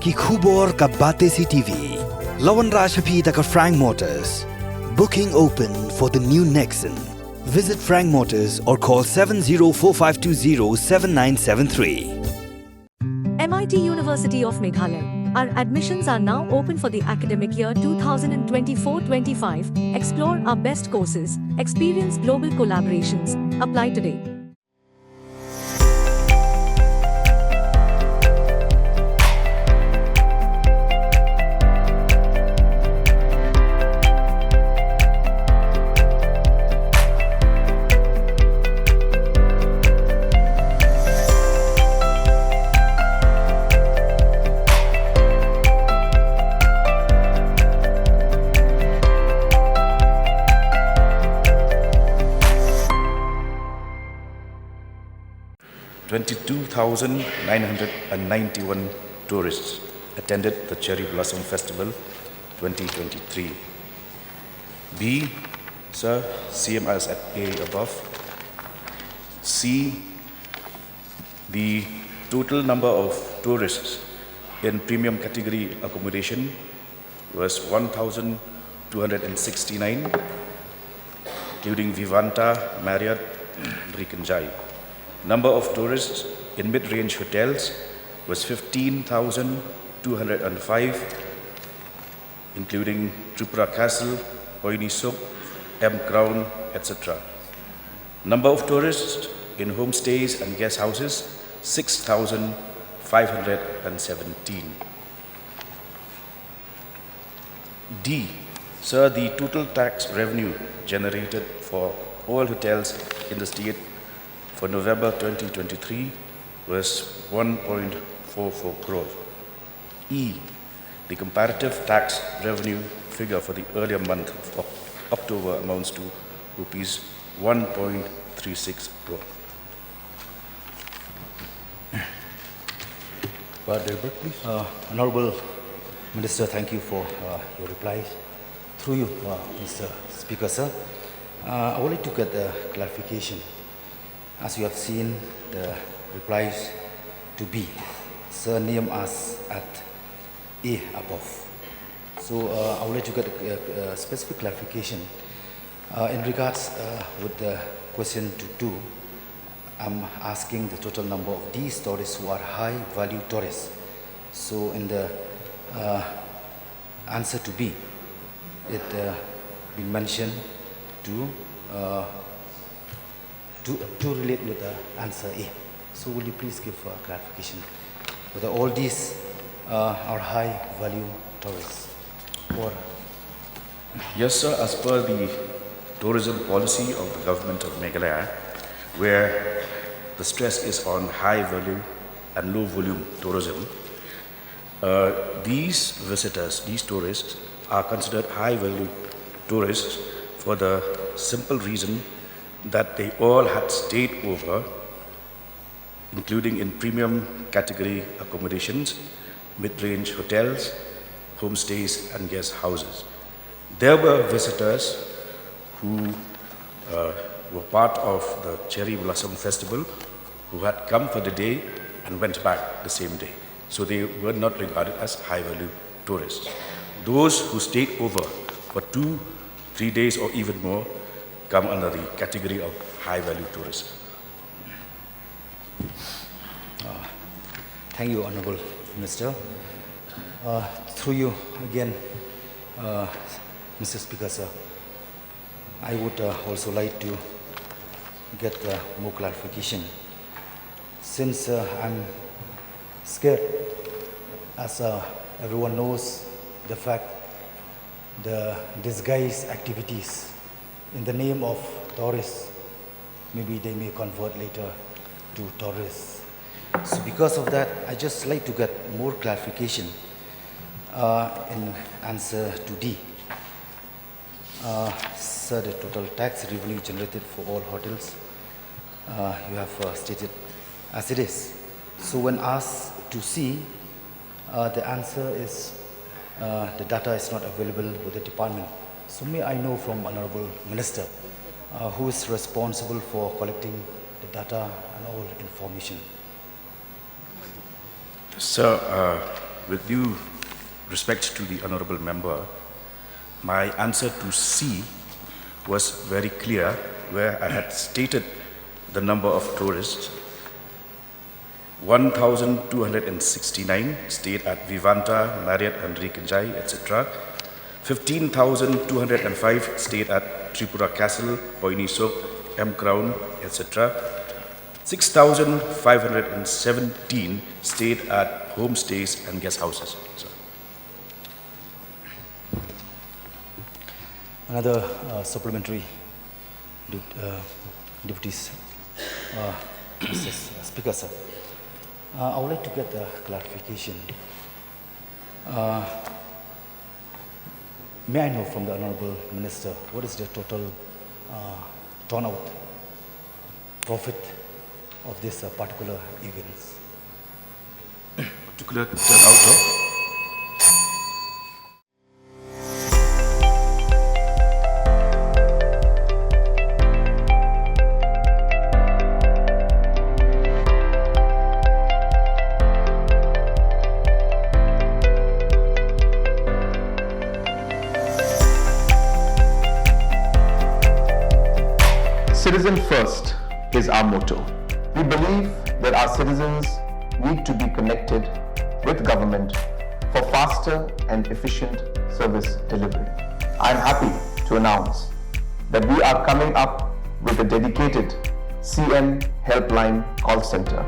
कि khubor ka bate si TV. Lawan Rashapi taka Frank Motors. Booking open for the new Nexon. Visit Frank Motors or call 7045207973. MIT University of Meghalaya. Our admissions are now open for the academic year 2024-25. Explore our best courses, experience global collaborations. Apply today. $22,991 tourists attended the Cherry Blossom Festival 2023. B, sir, same as at A above. C, the total number of tourists in premium category accommodation was 1,269, including Vivanta, Marriott, Rikanjai. Number of tourists in mid-range hotels was 15,205, including Tripura Castle, Oini Suk, M Crown, etc. Number of tourists in homestays and guest houses, 6,517. D, sir, the total tax revenue generated for all hotels in the state for November 2023 was 1.44 crore. E, the comparative tax revenue figure for the earlier month of October amounts to rupees 1.36 crore. Please. Honorable Minister, thank you for your replies. Through you, Mr. Speaker, sir, I would like to get a clarification. As you have seen the replies to B, sir name us at A above. So I would like to get a specific clarification in regards with the question to 2. I'm asking the total number of these tourists who are high value tourists. So in the answer to B, it been mentioned to relate with the answer A. So will you please give clarification whether all these are high value tourists or? Yes, sir, as per the tourism policy of the government of Meghalaya, where the stress is on high value and low volume tourism, these visitors, these tourists are considered high value tourists for the simple reason that they all had stayed over, including in premium category accommodations, mid-range hotels, homestays and guest houses. There were visitors who were part of the Cherry Blossom Festival who had come for the day and went back the same day. So they were not regarded as high-value tourists. Those who stayed over for 2-3 days or even more come under the category of high-value tourists. Thank you, Honorable Minister. Through you again, Mr. Speaker, sir, I would also like to get more clarification. Since I'm scared, as everyone knows, the fact the disguised activities in the name of tourists, maybe they may convert later to tourists. So because of that, I just like to get more clarification in answer to D. Sir, the total tax revenue generated for all hotels, you have stated as it is. So when asked to C, the answer is the data is not available with the department. So may I know from Honorable Minister, who is responsible for collecting the data and all information? Sir, with due respect to the honorable member, my answer to C was very clear, where I had stated the number of tourists. 1,269 stayed at Vivanta, Marriott and Regenjai, etc. 15,205 stayed at Tripura Castle, Poinisok, M Crown, etc. 6,517 stayed at homestays and guest houses. Another supplementary deputies, Mr. Speaker, sir. I would like to get a clarification. May I know from the Honorable Minister what is the total turnout, profit of this particular events? Particular turnout of? Citizen first is our motto. We believe that our citizens need to be connected with government for faster and efficient service delivery. I am happy to announce that we are coming up with a dedicated CM helpline call center